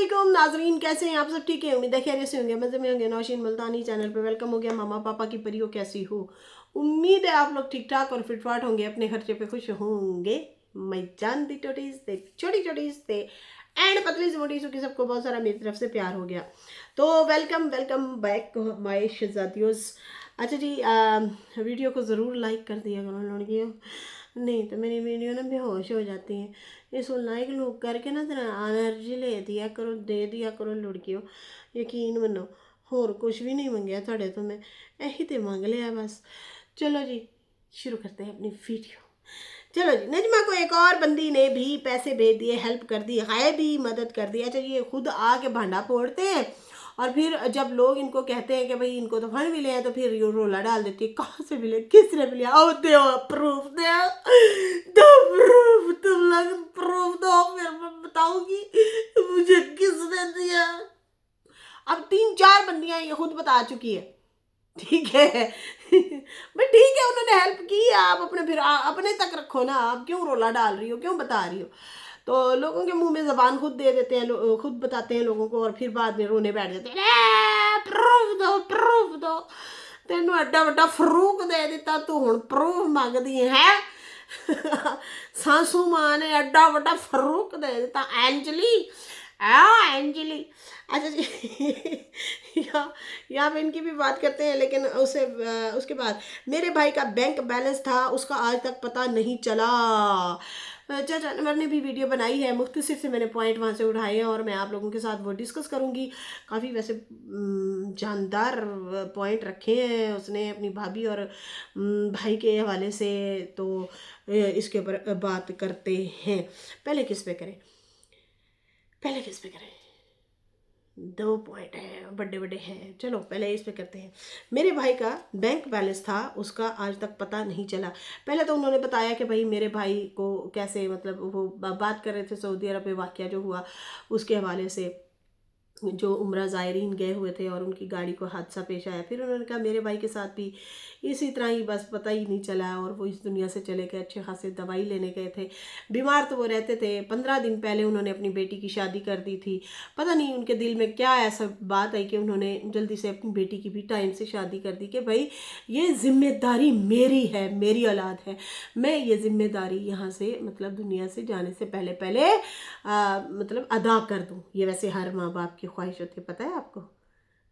वालेकुम नाजरीन, कैसे हैं आप सब? ठीक है, उम्मीद है खैरियत से होंगे, मज़े में होंगे। नौशीन मुल्तानी चैनल पे वेलकम हो गया। मामा पापा की परियों कैसी हो? उम्मीद है आप लोग ठीक ठाक और फिटफाट होंगे, अपने खर्चे पे खुश होंगे। मैं जानती टोटीज थे, छोटी छोटीज थे एंड पतली से मोटी सुखी, सबको बहुत सारा मेरी तरफ से प्यार हो गया। तो वेलकम वेलकम बैक माय शहजादियोज। अच्छा जी, वीडियो को ज़रूर लाइक कर दिया करो लड़कियों, नहीं तो मेरी वीडियो ना बेहोश हो जाती है। इसको लाइक लोग करके ना जरा एनर्जी ले दिया करो, दे दिया करो लड़कियों, यकीन मनो। होर कुछ भी नहीं मंगया थोड़े तो मैं यही तो मंग लिया बस। चलो जी शुरू करते हैं अपनी वीडियो। चलो जी, नजमा को एक और बंदी ने भी पैसे भेज दिए, हेल्प कर दी, है भी मदद कर दी। अच्छा, ये खुद आके भांडा फोड़ते हैं और फिर जब लोग इनको कहते हैं कि भाई इनको तो फंड मिले हैं, तो फिर ये रोला डाल देती है, कहाँ से मिले, किसने मिले, आओ दो प्रूफ, दो प्रूफ, तुम लोग प्रूफ दो, फिर मैं बताऊंगी मुझे किसने दिया। अब 3-4 बंदियां ये खुद बता चुकी है, ठीक है भाई ठीक है, उन्होंने हेल्प की, आप अपने फिर अपने तक रखो ना, आप क्यों रोला डाल रही हो, क्यों बता रही हो? तो लोगों के मुंह में जबान खुद दे देते हैं, खुद बताते हैं लोगों को, और फिर बाद में रोने बैठ जाते हैं, प्रूफ दो प्रूफ दो। तेन एडा वड्डा फरूक दे दिता, तू हुण प्रूफ मंगदी है सासू मां ने एडा वड्डा फरूक दे दिता, एंजली एंजली। अच्छा जी यहाँ पे इनकी भी बात करते हैं, लेकिन उसके बाद मेरे भाई का बैंक बैलेंस था, उसका आज तक पता नहीं चला। चाचा अनवर ने भी वीडियो बनाई है, मुख्तसर से मैंने पॉइंट वहाँ से उठाए हैं और मैं आप लोगों के साथ वो डिस्कस करूँगी। काफ़ी वैसे जानदार पॉइंट रखे हैं उसने अपनी भाभी और भाई के हवाले से। तो इसके ऊपर बात करते हैं। पहले किस पे करें? दो पॉइंट हैं, बड़े बड़े हैं। चलो पहले इस पे करते हैं। मेरे भाई का बैंक बैलेंस था, उसका आज तक पता नहीं चला। पहले तो उन्होंने बताया कि भाई मेरे भाई को कैसे, मतलब वो बात कर रहे थे सऊदी अरब में वाक़या जो हुआ उसके हवाले से, जो उम्रा ज़ायरीन गए हुए थे और उनकी गाड़ी को हादसा पेश आया। फिर उन्होंने कहा मेरे भाई के साथ भी इसी तरह ही, बस पता ही नहीं चला और वो इस दुनिया से चले गए। अच्छे खासे दवाई लेने गए थे, बीमार तो वो रहते थे। 15 दिन पहले उन्होंने अपनी बेटी की शादी कर दी थी। पता नहीं उनके दिल में क्या ऐसा बात आई कि उन्होंने जल्दी से अपनी बेटी की भी टाइम से शादी कर दी कि भाई ये जिम्मेदारी मेरी है, मेरी औलाद है, मैं ये जिम्मेदारी यहाँ से, मतलब दुनिया से जाने से पहले पहले मतलब अदा कर दूँ। ये वैसे हर माँ बाप की ख्वाहिश होती है, पता है आपको?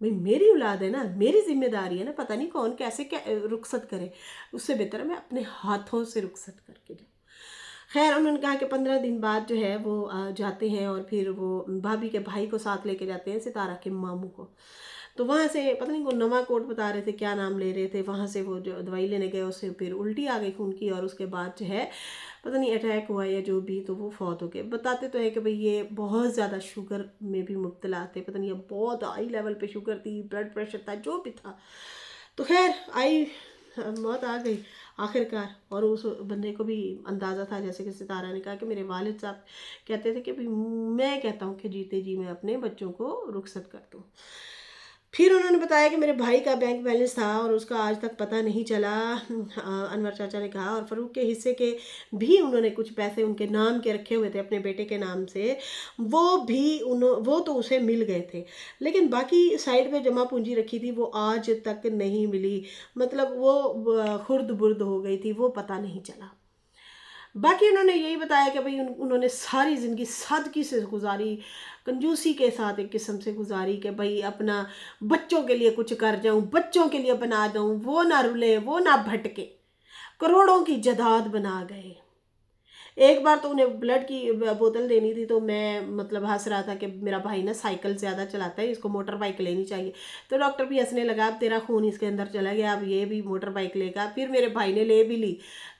भाई मेरी औलाद है ना, मेरी जिम्मेदारी है ना, पता नहीं कौन कैसे क्या रुखसत करे, उससे बेहतर है मैं अपने हाथों से रुखसत करके जाऊँ। खैर उन्होंने कहा कि 15 दिन बाद जो है वो जाते हैं और फिर वो भाभी के भाई को साथ लेके जाते हैं, सितारा के मामू को। तो वहाँ से पता नहीं वो नवा कोट बता रहे थे, क्या नाम ले रहे थे, वहाँ से वो जो दवाई लेने गए उससे फिर उल्टी आ गई खून की, और उसके बाद जो है पता नहीं अटैक हुआ या जो भी, तो वो फौत हो गए। बताते तो है कि भाई ये बहुत ज़्यादा शुगर में भी मुब्तला थे, पता नहीं ये बहुत हाई लेवल पे शुगर थी, ब्लड प्रेशर था, जो भी था। तो खैर आई, मौत आ गई आखिरकार। और उस बंदे को भी अंदाज़ा था, जैसे कि सितारा ने कहा कि मेरे वालिद साहब कहते थे कि भाई मैं कहता हूँ कि जीते जी मैं अपने बच्चों को रुखसत कर दूँ। फिर उन्होंने बताया कि मेरे भाई का बैंक बैलेंस था और उसका आज तक पता नहीं चला। अनवर चाचा ने कहा, और फ़रूक के हिस्से के भी उन्होंने कुछ पैसे उनके नाम के रखे हुए थे, अपने बेटे के नाम से, वो तो उसे मिल गए थे, लेकिन बाकी साइड में जमा पूंजी रखी थी वो आज तक नहीं मिली। मतलब वो खुर्द बुर्द हो गई थी, वो पता नहीं चला। बाकी उन्होंने यही बताया कि भाई उन्होंने सारी ज़िंदगी सादगी से गुजारी, कंजूसी के साथ एक किस्म से गुजारी कि भाई अपना बच्चों के लिए कुछ कर जाऊं, बच्चों के लिए बना दूं, वो ना रुले, वो ना भटके। करोड़ों की जायदाद बना गए। एक बार तो उन्हें ब्लड की बोतल देनी थी, तो मैं मतलब हंस रहा था कि मेरा भाई ना साइकिल ज़्यादा चलाता है, इसको मोटर बाइक लेनी चाहिए। तो डॉक्टर भी हंसने लगा, अब तेरा खून इसके अंदर चला गया, अब ये भी मोटर बाइक लेगा। फिर मेरे भाई ने ले भी ली,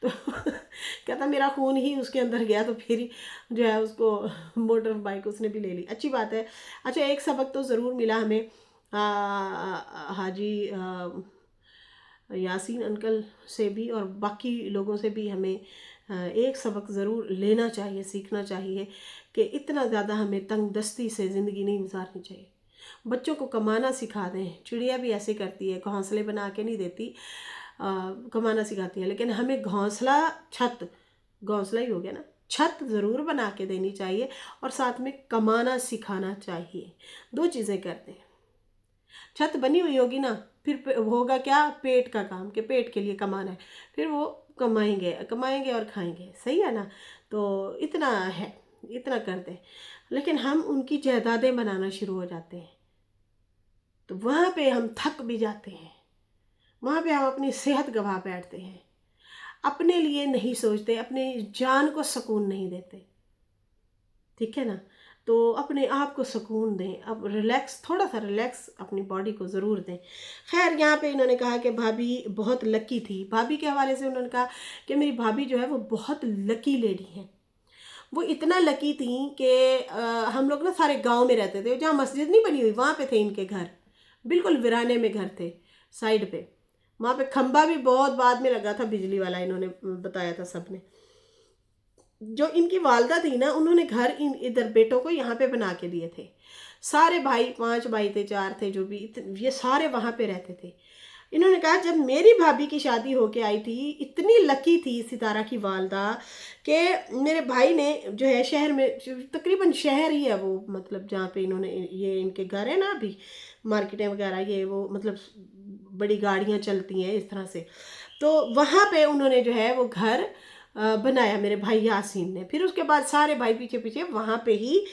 तो कहता मेरा खून ही उसके अंदर गया, तो फिर जो है उसको मोटर बाइक उसने भी ले ली। अच्छी बात है। अच्छा, एक सबक तो ज़रूर मिला हमें हाजी यासीन अंकल से भी और बाकी लोगों से भी। हमें एक सबक ज़रूर लेना चाहिए, सीखना चाहिए कि इतना ज़्यादा हमें तंग दस्ती से ज़िंदगी नहीं गुजारनी चाहिए। बच्चों को कमाना सिखा दें। चिड़िया भी ऐसे करती है, घोंसले बना के नहीं देती, कमाना सिखाती है। लेकिन हमें घोंसला ही हो गया ना, छत ज़रूर बना के देनी चाहिए और साथ में कमाना सिखाना चाहिए। 2 चीज़ें करते हैं। छत बनी हुई होगी ना, फिर होगा क्या, पेट का काम, कि पेट के लिए कमाना है, फिर वो कमाएंगे कमाएंगे और खाएंगे, सही है ना। तो इतना है, इतना करते हैं। लेकिन हम उनकी जायदादें बनाना शुरू हो जाते हैं, तो वहाँ पे हम थक भी जाते हैं, वहाँ पे हम अपनी सेहत गंवा बैठते हैं, अपने लिए नहीं सोचते, अपने जान को सुकून नहीं देते, ठीक है ना। तो अपने आप को सुकून दें, अब रिलैक्स, थोड़ा सा रिलैक्स अपनी बॉडी को ज़रूर दें। खैर यहाँ पे इन्होंने कहा कि भाभी बहुत लकी थी। भाभी के हवाले से उन्होंने कहा कि मेरी भाभी जो है वो बहुत लकी लेडी है। वो इतना लकी थी कि हम लोग ना सारे गांव में रहते थे, जहाँ मस्जिद नहीं बनी हुई वहाँ पे थे इनके घर, बिल्कुल वीराने में घर थे साइड पे। वहाँ पे खंबा भी बहुत बाद में लगा था बिजली वाला, इन्होंने बताया था सबने। जो इनकी वालदा थी ना, उन्होंने घर इधर बेटों को यहाँ पे बना के दिए थे। सारे भाई, 5 भाई थे, 4 थे, जो भी ये सारे वहाँ पे रहते थे। इन्होंने कहा जब मेरी भाभी की शादी होके आई थी, इतनी लकी थी सितारा की वालदा कि मेरे भाई ने जो है शहर में, तकरीबन शहर ही है वो, मतलब जहाँ पे इन्होंने, ये इनके घर है ना अभी, मार्केटें वगैरह ये वो, मतलब बड़ी गाड़ियाँ चलती हैं इस तरह से। तो वहाँ पे उन्होंने जो है वो घर बनाया मेरे भाई यासीन ने। फिर उसके बाद सारे भाई पीछे पीछे वहाँ पे ही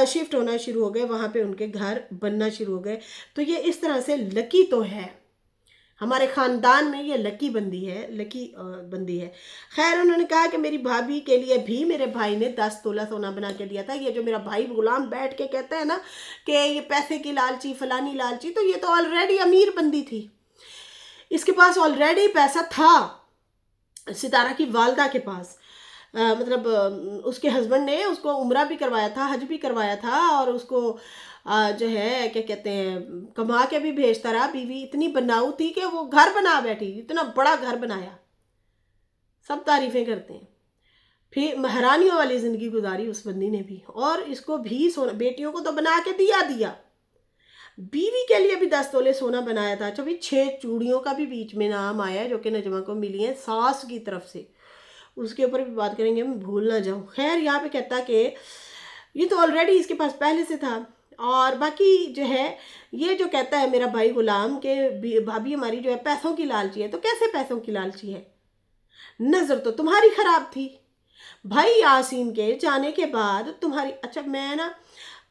शिफ्ट होना शुरू हो गए, वहाँ पे उनके घर बनना शुरू हो गए। तो ये इस तरह से लकी तो है, हमारे ख़ानदान में ये लकी बंदी है, लकी बंदी है। खैर उन्होंने कहा कि मेरी भाभी के लिए भी मेरे भाई ने 10 तोला सोना बना के दिया था। ये जो मेरा भाई गुलाम बैठ के कहता है ना कि ये पैसे की लालची, फलानी लालची, तो ये तो ऑलरेडी अमीर बंदी थी, इसके पास ऑलरेडी पैसा था, सितारा की वालदा के पास। मतलब उसके हस्बैंड ने उसको उम्रा भी करवाया था, हज भी करवाया था, और उसको जो है क्या कहते हैं, कमा के भी भेजता रहा। बीवी इतनी बनाऊ थी कि वो घर बना बैठी, इतना बड़ा घर बनाया, सब तारीफें करते हैं। फिर महारानियों वाली ज़िंदगी गुजारी उस बंदी ने भी, और इसको भी सोना, बेटियों को तो बना के दिया, बीवी के लिए भी 10 तोले सोना बनाया था। अच्छा भाई, 6 चूड़ियों का भी बीच में नाम आया है जो कि नजमा को मिली है सास की तरफ से, उसके ऊपर भी बात करेंगे, मैं भूल ना जाऊँ। खैर यहाँ पे कहता कि ये तो ऑलरेडी इसके पास पहले से था। और बाकी जो है, ये जो कहता है मेरा भाई गुलाम के भाभी हमारी जो है पैसों की लालची है, तो कैसे पैसों की लालची है, नज़र तो तुम्हारी ख़राब थी भाई यासीन के जाने के बाद तुम्हारी। अच्छा मैं ना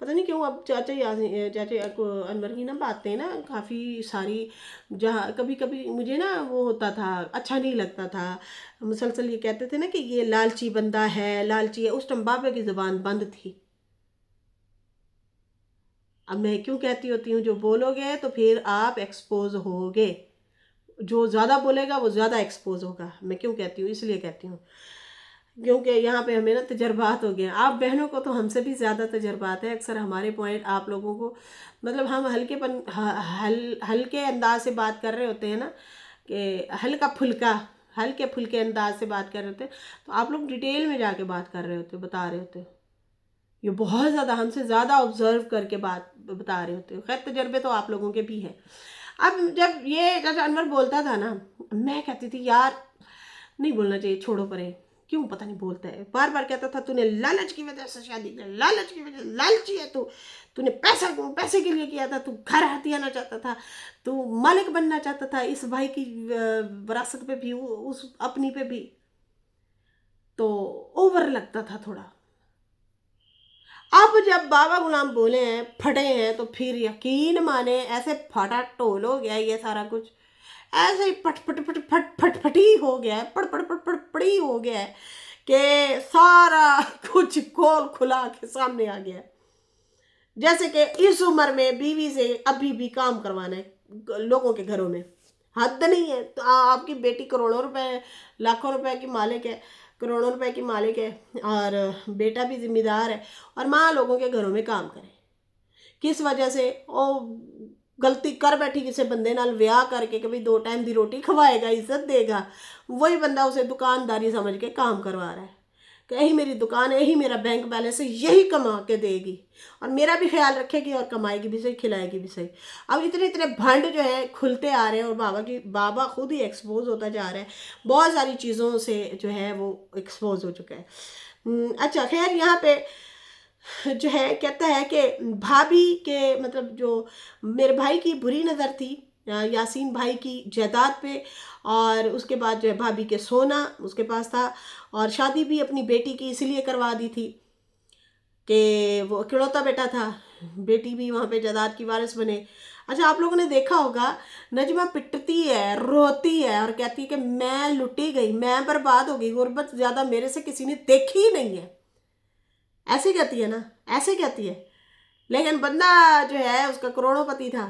पता नहीं क्यों अब चाचा को अनवर की ना बातें ना काफ़ी सारी, जहाँ कभी कभी मुझे ना वो होता था, अच्छा नहीं लगता था, मुसलसल ये कहते थे ना कि ये लालची बंदा है, लालची है। उस टाइम बाबा की ज़ुबान बंद थी। अब मैं क्यों कहती होती हूँ, जो बोलोगे तो फिर आप एक्सपोज होगे, जो ज़्यादा बोलेगा वो ज़्यादा एक्सपोज होगा। मैं क्यों कहती हूँ, इसलिए कहती हूँ क्योंकि यहाँ पे हमें ना तजर्बात हो गए। आप बहनों को तो हमसे भी ज़्यादा तजर्बात है। अक्सर हमारे पॉइंट आप लोगों को, मतलब हम हल्के अंदाज से बात कर रहे होते हैं ना, कि हल्के फुल्के अंदाज से बात कर रहे होते हैं, तो आप लोग डिटेल में जाके बात कर रहे होते हो, बता रहे होते हो, ये बहुत ज़्यादा हमसे ज़्यादा ऑब्जर्व करके बात बता रहे होते हो। खैर तजर्बे तो आप लोगों के भी हैं। अब जब ये चाचा अनवर बोलता था ना, मैं कहती थी यार नहीं बोलना चाहिए, छोड़ो परे, क्यों पता नहीं बोलता है। बार बार कहता था तूने लालच की वजह से शादी की, लालच की वजह, लालची है तू, तूने पैसे के लिए किया था, तू घर हथियाना चाहता था, तू मालिक बनना चाहता था इस भाई की विरासत पे भी, उस अपनी पे भी, तो ओवर लगता था थोड़ा। अब जब बाबा गुलाम बोले हैं, फटे हैं, तो फिर यकीन माने ऐसे फटा टोल हो गया ये सारा कुछ, ऐसे ही पट पट पट फट फट फटी हो गया है, पड़ पड़ पड़ पड़ पड़ी हो गया है कि सारा कुछ खोल खुला के सामने आ गया है। जैसे कि इस उम्र में बीवी से अभी भी काम करवाना है लोगों के घरों में, हद नहीं है। तो आपकी बेटी करोड़ों रुपए, लाखों रुपए की मालिक है, करोड़ों रुपए की मालिक है, और बेटा भी जिम्मेदार है, और माँ लोगों के घरों में काम करे। किस वजह से ओ गलती कर बैठी किसी बंदे नाल विआह करके कि भाई 2 टाइम की रोटी खवाएगा, इज्जत देगा, वही बंदा उसे दुकानदारी समझ के काम करवा रहा है कि यही मेरी दुकान है, यही मेरा बैंक बैलेंस है, यही कमा के देगी और मेरा भी ख्याल रखेगी और कमाएगी भी सही, खिलाएगी भी सही। अब इतने इतने भंड जो है खुलते आ रहे हैं, और बाबा खुद ही एक्सपोज होता जा रहा है, बहुत सारी चीज़ों से जो है वो एक्सपोज हो चुका है। اچھا خیر یہاں پہ جو ہے کہتا ہے کہ بھابھی کے مطلب جو میرے بھائی کی بری نظر تھی یاسین بھائی کی جائیداد پہ، اور اس کے بعد جو ہے بھابھی کے سونا اس کے پاس تھا، اور شادی بھی اپنی بیٹی کی اسی لیے کروا دی تھی کہ وہ اکلوتا بیٹا تھا، بیٹی بھی وہاں پہ جائیداد کی وارث بنے۔ اچھا آپ لوگوں نے دیکھا ہوگا نجمہ پٹتی ہے، روتی ہے اور کہتی ہے کہ میں لٹی گئی، میں برباد ہو گئی، غربت زیادہ میرے سے کسی نے دیکھی ہی نہیں ہے، ایسے کہتی ہے نا، ایسے کہتی ہے۔ لیکن بندہ جو ہے اس کا کروڑوں پتی تھا،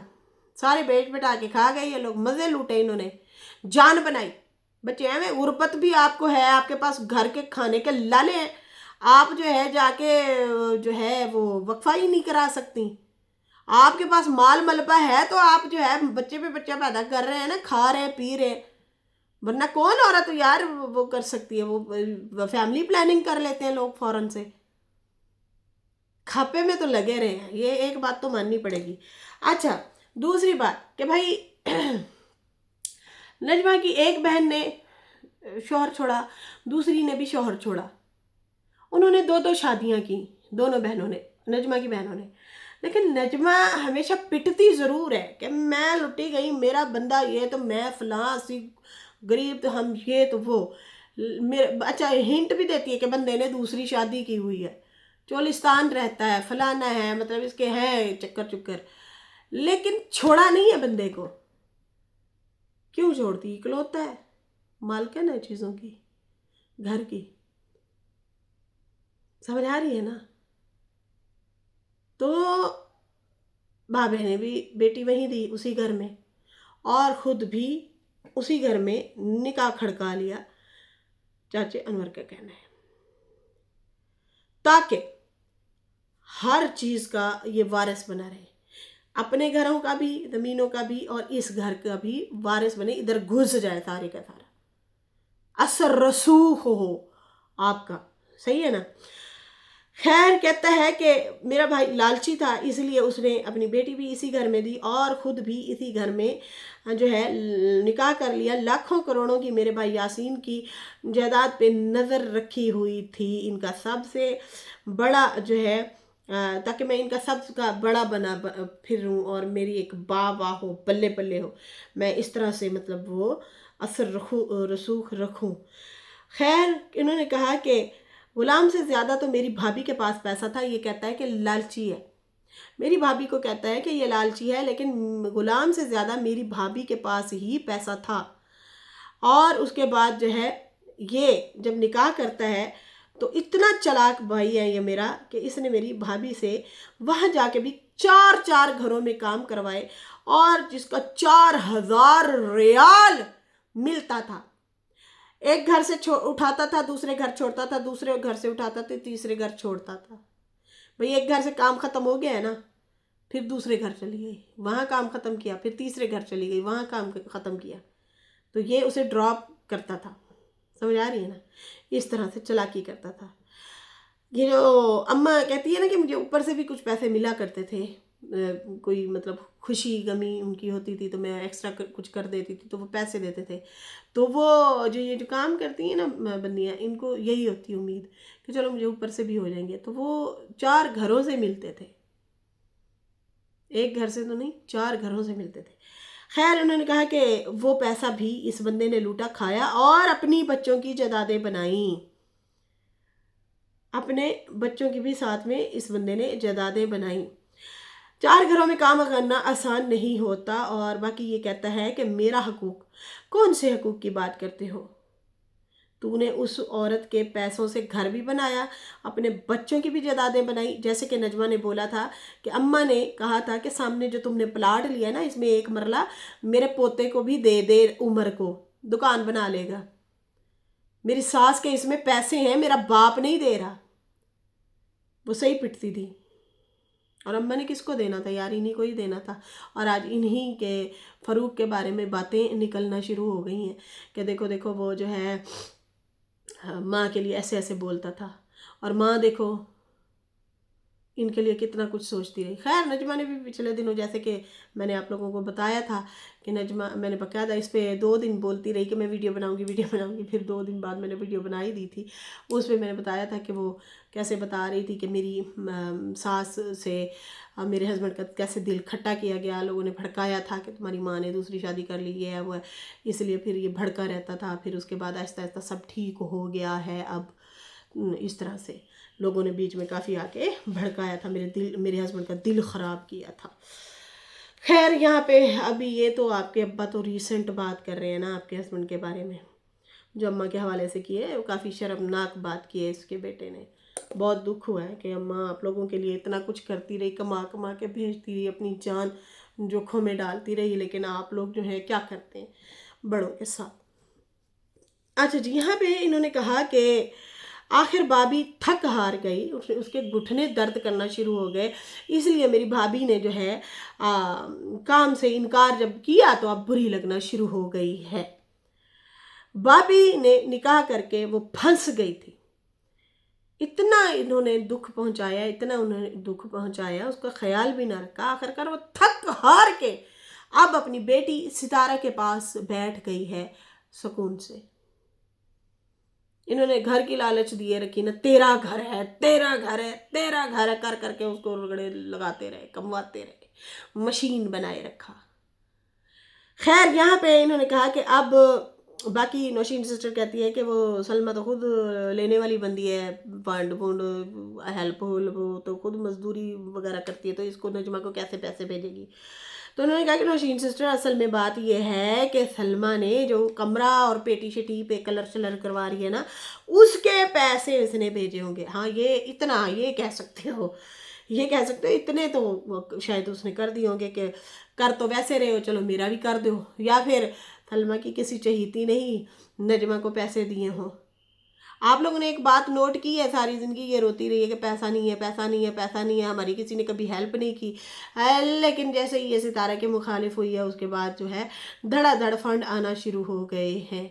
سارے بیچ بٹا کے کھا گئے یہ لوگ، مزے لوٹے انہوں نے، جان بنائی۔ بچے ہیں غربت بھی آپ کو ہے، آپ کے پاس گھر کے کھانے کے لالے ہیں، آپ جو ہے جا کے جو ہے وہ وقفہ ہی نہیں کرا سکتی۔ آپ کے پاس مال ملبہ ہے تو آپ جو ہے بچے پہ بچہ پیدا کر رہے ہیں نا، کھا رہے ہیں پی رہے ہیں، ورنہ کون عورت یار وہ کر سکتی ہے، وہ فیملی پلاننگ کر لیتے ہیں لوگ فوراً سے، کھپے میں تو لگے رہے ہیں، یہ ایک بات تو ماننی پڑے گی۔ اچھا دوسری بات کہ بھائی نجمہ کی ایک بہن نے شوہر چھوڑا، دوسری نے بھی شوہر چھوڑا، انہوں نے دو شادیاں کی، دونوں بہنوں نے، نجمہ کی بہنوں نے، لیکن نجمہ ہمیشہ پٹتی ضرور ہے کہ میں لٹی گئی، میرا بندہ یہ تو میں فلاں اسی غریب تو ہم یہ تو وہ، اچھا ہنٹ بھی دیتی ہے کہ بندے نے دوسری شادی کی ہوئی ہے، چولستان رہتا ہے، فلانا ہے، مطلب اس کے ہیں چکر چکر، لیکن چھوڑا نہیں ہے بندے کو۔ کیوں چھوڑتی؟ اکلوتا ہے، مالکن ہے چیزوں کی، گھر کی، سمجھ آ رہی ہے نا؟ تو بھابھی نے بھی بیٹی وہیں دی اسی گھر میں، اور خود بھی اسی گھر میں نکاح کھڑکا لیا، چاچے انور کا کہنا ہے، تاکہ ہر چیز کا یہ وارث بنا رہے، اپنے گھروں کا بھی، زمینوں کا بھی، اور اس گھر کا بھی وارث بنے، ادھر گھس جائے سارے کا سارا، اثر رسوخ ہو آپ کا، صحیح ہے نا؟ خیر کہتا ہے کہ میرا بھائی لالچی تھا، اس لیے اس نے اپنی بیٹی بھی اسی گھر میں دی اور خود بھی اسی گھر میں جو ہے نکاح کر لیا، لاکھوں کروڑوں کی میرے بھائی یاسین کی جائیداد پہ نظر رکھی ہوئی تھی، ان کا سب سے بڑا جو ہے تاکہ میں ان کا سب کا بڑا بنا پھروں اور میری ایک واہ ہو، پلے پلے ہو، میں اس طرح سے مطلب وہ اثر رسوخ رکھوں۔ خیر انہوں نے کہا کہ غلام سے زیادہ تو میری بھابھی کے پاس پیسہ تھا، یہ کہتا ہے کہ لالچی ہے، میری بھابھی کو کہتا ہے کہ یہ لالچی ہے، لیکن غلام سے زیادہ میری بھابھی کے پاس ہی پیسہ تھا، اور اس کے بعد جو ہے یہ جب نکاح کرتا ہے تو اتنا چلاک بھائی ہے یہ میرا کہ اس نے میری بھابھی سے وہاں جا کے بھی 4 گھروں میں کام کروائے، اور جس کا 4000 ریال ملتا تھا، ایک گھر سے اٹھاتا تھا، دوسرے گھر چھوڑتا تھا، دوسرے گھر سے اٹھاتا تھا، تیسرے گھر چھوڑتا تھا، بھئی ایک گھر سے کام ختم ہو گیا ہے نا، پھر دوسرے گھر چلی گئی، وہاں کام ختم کیا، پھر تیسرے گھر چلی گئی، وہاں کام ختم کیا، تو یہ اسے ڈراپ کرتا تھا، سمجھ آ رہی ہے نا؟ اس طرح سے چلاکی کرتا تھا۔ یہ جو اماں کہتی ہے نا کہ مجھے اوپر سے بھی کچھ پیسے ملا کرتے تھے، کوئی مطلب خوشی غمی ان کی ہوتی تھی تو میں ایکسٹرا کچھ کر دیتی تھی تو وہ پیسے دیتے تھے، تو وہ جو یہ جو کام کرتی ہیں نا بندیاں، ان کو یہی ہوتی امید کہ چلو مجھے اوپر سے بھی ہو جائیں گے، تو وہ 4 گھروں سے ملتے تھے، ایک گھر سے تو نہیں، 4 گھروں سے ملتے تھے۔ خیر انہوں نے کہا کہ وہ پیسہ بھی اس بندے نے لوٹا کھایا اور اپنی بچوں کی جائیدادیں بنائیں، اپنے بچوں کی بھی ساتھ میں اس بندے نے جائیدادیں بنائیں۔ 4 گھروں میں کام کرنا آسان نہیں ہوتا، اور باقی یہ کہتا ہے کہ میرا حقوق، کون سے حقوق کی بات کرتے ہو؟ تو نے اس عورت کے پیسوں سے گھر بھی بنایا، اپنے بچوں کی بھی جائیدادیں بنائی، جیسے کہ نجمہ نے بولا تھا کہ اماں نے کہا تھا کہ سامنے جو تم نے پلاٹ لیا نا اس میں 1 مرلہ میرے پوتے کو بھی دے دے، عمر کو دکان بنا لے گا، میری ساس کے اس میں پیسے ہیں، میرا باپ نہیں دے رہا، وہ صحیح پٹتی تھی، اور اماں نے کس کو دینا تھا یار، انہی کو ہی دینا تھا، اور آج انہی کے فروغ کے بارے میں باتیں نکلنا شروع ہو گئی ہیں کہ دیکھو دیکھو وہ جو ہے ماں کے لیے ایسے ایسے بولتا تھا، اور ماں دیکھو इनके लिए कितना कुछ सोचती रही। खैर नजमा ने भी पिछले दिनों, जैसे कि मैंने आप लोगों को बताया था कि नजमा, मैंने बकायदा इस पर 2 दिन बोलती रही कि मैं वीडियो बनाऊंगी, फिर 2 दिन बाद मैंने वीडियो बना ही दी थी। उस पर मैंने बताया था कि वो कैसे बता रही थी कि मेरी सास से मेरे हस्बैंड का कैसे दिल खट्टा किया गया, लोगों ने भड़काया था कि तुम्हारी माँ ने दूसरी शादी कर ली है, वो है, इसलिए फिर ये भड़का रहता था। फिर उसके बाद आहिस्ता आहिस्ता सब ठीक हो गया है। अब इस तरह से लोगों ने बीच में काफ़ी आके भड़काया था, मेरे हस्बैंड का दिल ख़राब किया था। खैर यहाँ पे अभी ये तो आपके अब्बा तो रीसेंट बात कर रहे हैं ना आपके हस्बैंड के बारे में, जो अम्मा के हवाले से की है, वो काफ़ी शर्मनाक बात की है इसके बेटे ने। बहुत दुख हुआ है कि अम्मा आप लोगों के लिए इतना कुछ करती रही, कमा कमा के भेजती रही, अपनी जान जोखों में डालती रही, लेकिन आप लोग जो है क्या करते हैं बड़ों के साथ। अच्छा जी, यहाँ पे इन्होंने कहा कि आखिर भाभी थक हार गई, उसके घुटने दर्द करना शुरू हो गए, इसलिए मेरी भाभी ने जो है काम से इनकार जब किया तो अब बुरी लगना शुरू हो गई है। भाभी ने निकाह करके वो फंस गई थी। इतना इन्होंने दुख पहुंचाया, इतना उन्होंने दुख पहुंचाया, उसका ख्याल भी ना रखा। आखिरकार वो थक हार के अब अपनी बेटी सितारा के पास बैठ गई है सुकून से। इन्होंने घर की लालच दिए रखी ना, तेरा घर है, तेरा घर है, तेरा घर है कर करके उसको रगड़े लगाते रहे, कमवाते रहे, मशीन बनाए रखा। खैर यहाँ पे इन्होंने कहा कि अब बाकी नौशीन सिस्टर कहती है कि वो सलमा तो खुद लेने वाली बंदी है, फंड फंड हेल्प वो तो खुद मजदूरी वगैरह करती है, तो इसको नजमा को कैसे पैसे भेजेगी। तो उन्होंने कहा कि नौशीन सिस्टर असल में बात यह है कि सलमा ने जो कमरा और पेटी शेटी पे कलर शलर करवा रही है ना, उसके पैसे उसने भेजे होंगे। हाँ ये इतना ये कह सकते हो, ये कह सकते हो, इतने तो शायद उसने कर दिए होंगे कि कर तो वैसे रहे हो, चलो मेरा भी कर दो, या फिर सलमा की किसी चहीती ने ही नजमा को पैसे दिए हों। आप लोगों ने एक बात नोट की है, सारी ज़िंदगी ये रोती रही है कि पैसा नहीं है, पैसा नहीं है, पैसा नहीं है, हमारी किसी ने कभी हेल्प नहीं की है, लेकिन जैसे ही ये सितारा के मुखालिफ हुई है उसके बाद जो है धड़ाधड़ फंड आना शुरू हो गए हैं,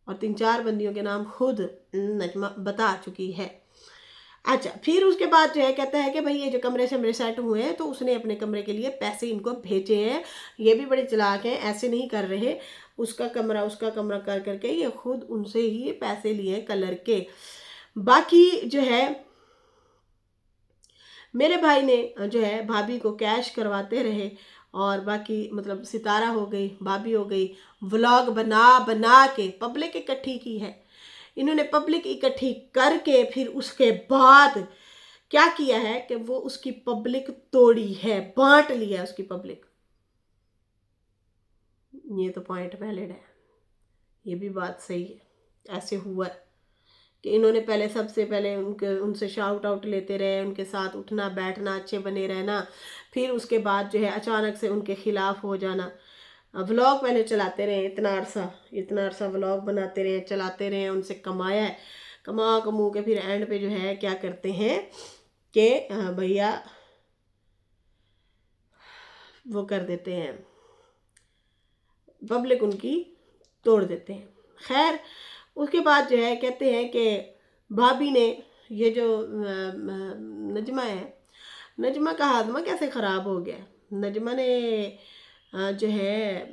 और 3-4 बंदियों के नाम खुद नजमा बता चुकी है। अच्छा, फिर उसके बाद जो है कहता है कि भाई ये जो कमरे शमरे सेट हुए हैं तो उसने अपने कमरे के लिए पैसे इनको भेजे हैं, ये भी बड़े चालाक हैं, ऐसे नहीं कर रहे, उसका कमरा कर करके ये खुद उनसे ही पैसे लिए कलर के। बाकी जो है मेरे भाई ने जो है भाभी को कैश करवाते रहे, और बाकी मतलब सितारा हो गई, भाभी हो गई, व्लॉग बना बना के पब्लिक इकट्ठी की है इन्होंने। पब्लिक इकट्ठी करके फिर उसके बाद क्या किया है कि वो उसकी पब्लिक तोड़ी है, बांट लिया उसकी पब्लिक। ये तो पॉइंट वैलिड है, ये भी बात सही है। ऐसे हुआ है कि इन्होंने पहले सबसे पहले उनसे शाउट आउट लेते रहे, उनके साथ उठना बैठना, अच्छे बने रहना, फिर उसके बाद जो है अचानक से उनके खिलाफ हो जाना। व्लॉग पहले चलाते रहे, इतना अरसा व्लॉग बनाते रहे, चलाते रहे, उनसे कमाया है, कमू के फिर एंड पे जो है क्या करते हैं कि भैया वो कर देते हैं, पब्लिक उनकी तोड़ देते हैं। खैर उसके बाद जो है कहते हैं कि भाभी ने ये जो नजमा है, नजमा का हाजमा कैसे ख़राब हो गया। नजमा ने जो है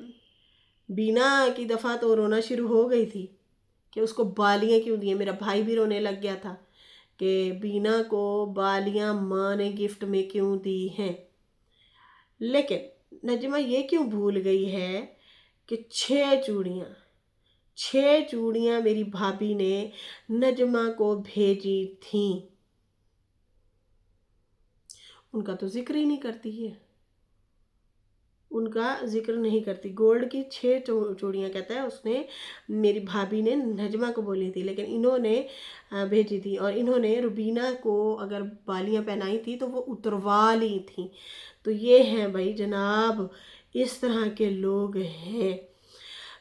बीना की दफ़ा तो रोना शुरू हो गई थी कि उसको बालियाँ क्यों दी। मेरा भाई भी रोने लग गया था कि बीना को बालियाँ माँ ने गिफ्ट में क्यों दी हैं, लेकिन नजमा ये क्यों भूल गई है कि 6 चूड़ियाँ मेरी भाभी ने नजमा को भेजी थी, उनका तो जिक्र ही नहीं करती है, उनका जिक्र नहीं करती। गोल्ड की 6 चूड़ियाँ कहता है उसने मेरी भाभी ने नजमा को बोली थी, लेकिन इन्होंने भेजी थी, और इन्होंने रुबीना को अगर बालियाँ पहनाई थी तो वो उतरवा ली थी। तो ये हैं भाई जनाब, इस तरह के लोग हैं।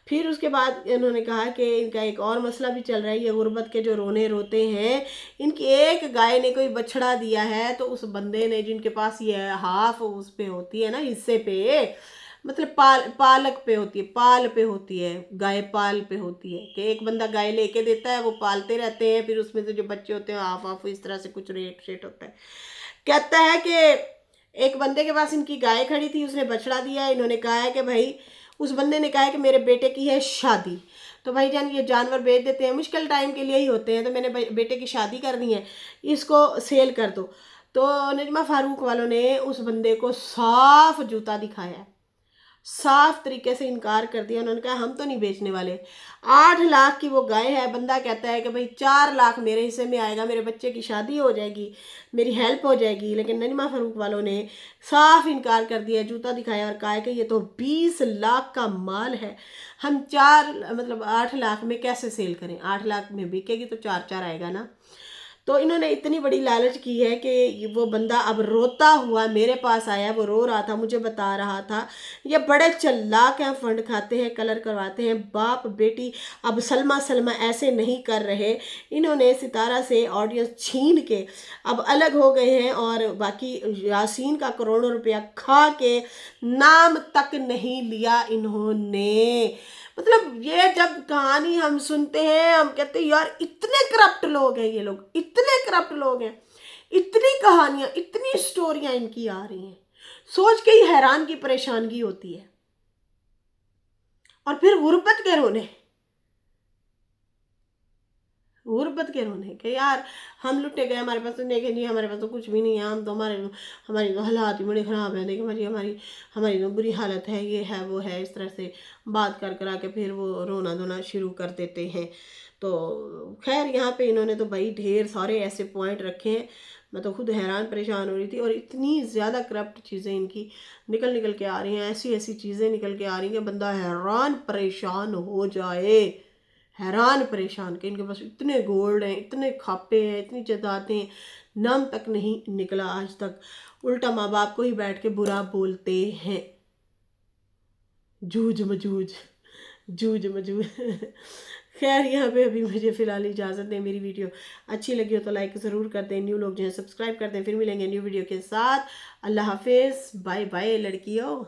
फिर उसके बाद इन्होंने कहा कि इनका एक और मसला भी चल रहा है, ये गुर्बत के जो रोने रोते हैं, इनकी एक गाय ने कोई बछड़ा दिया है, तो उस बंदे ने जिनके पास ये हाफ उस पे होती है ना हिस्से पे, मतलब पालक पे होती है, पाल पे होती है, गाय पाल पे होती है कि एक बंदा गाय लेके देता है, वो पालते रहते हैं, फिर उसमें से जो बच्चे होते हैं हाफ हाफ इस तरह से कुछ रेट शेट होता है। कहता है कि एक बंदे के पास इनकी गाय खड़ी थी, उसने बछड़ा दिया, इन्होंने कहा है कि भाई, उस बंदे ने कहा है कि मेरे बेटे की है शादी, तो भाई जान ये जानवर बेच देते हैं, मुश्किल टाइम के लिए ही होते हैं, तो मैंने बेटे की शादी करनी है, इसको सेल कर दो। तो नजमा फारूक वालों ने उस बंदे को साफ जूता दिखाया है, साफ तरीके से इनकार कर दिया। उन्होंने कहा हम तो नहीं बेचने वाले। 8 लाख की वो गाय है, बंदा कहता है कि भाई 4 लाख मेरे हिस्से में आएगा, मेरे बच्चे की शादी हो जाएगी, मेरी हेल्प हो जाएगी। लेकिन नजमा फारूक वालों ने साफ इनकार कर दिया, जूता दिखाया और कहा है कि ये तो 20 लाख का माल है, हम 8 लाख में कैसे सेल करें, 8 लाख में बिकेगी तो 4 आएगा ना। तो इन्होंने इतनी बड़ी लालच की है कि वो बंदा अब रोता हुआ मेरे पास आया, वो रो रहा था, मुझे बता रहा था ये बड़े चालाक हैं, फंड खाते हैं, कलर करवाते हैं, बाप बेटी अब सलमा सलमा ऐसे नहीं कर रहे, इन्होंने सितारा से ऑडियंस छीन के अब अलग हो गए हैं और बाकी यासीन का करोड़ों रुपया खा के नाम तक नहीं लिया इन्होंने। मतलब ये जब कहानी हम सुनते हैं हम कहते हैं यार इतने करप्ट लोग हैं ये लोग, इतने करप्ट लोग हैं, इतनी कहानियां, इतनी स्टोरियां इनकी आ रही हैं, सोच के ही हैरान की परेशानगी होती है। और फिर गुर्बत के रोने के यार हम लुटे गए, हमारे पास तो देखे नहीं, हमारे पास तो कुछ भी नहीं है, हम तो हमारी तो हालात ही बड़े ख़राब है, देखिए भाई हमारी तो बुरी हालत है, ये है वो है, इस तरह से बात कर करा के फिर वो रोना धोना शुरू कर देते हैं। तो खैर यहाँ पे इन्होंने तो भाई ढेर सारे ऐसे पॉइंट रखे हैं, मैं तो खुद हैरान परेशान हो रही थी। और इतनी ज़्यादा करप्ट चीज़ें इनकी निकल के आ रही हैं, ऐसी ऐसी चीज़ें निकल के आ रही हैं कि बंदा हैरान परेशान हो जाए, हैरान परेशान कि इनके पास इतने गोल्ड हैं, इतने खापे हैं, इतनी जायदादें हैं, नाम तक नहीं निकला आज तक, उल्टा माँ बाप को ही बैठ के बुरा बोलते हैं। जूझ मजूझ, जूझ मजूझ। खैर यहाँ पे अभी मुझे फ़िलहाल इजाज़त दें। मेरी वीडियो अच्छी लगी हो तो लाइक ज़रूर कर दें, न्यू लोग जो हैं सब्सक्राइब कर दें। फिर मिलेंगे न्यू वीडियो के साथ। अल्लाह हाफिज़, बाय बाय लड़कियों।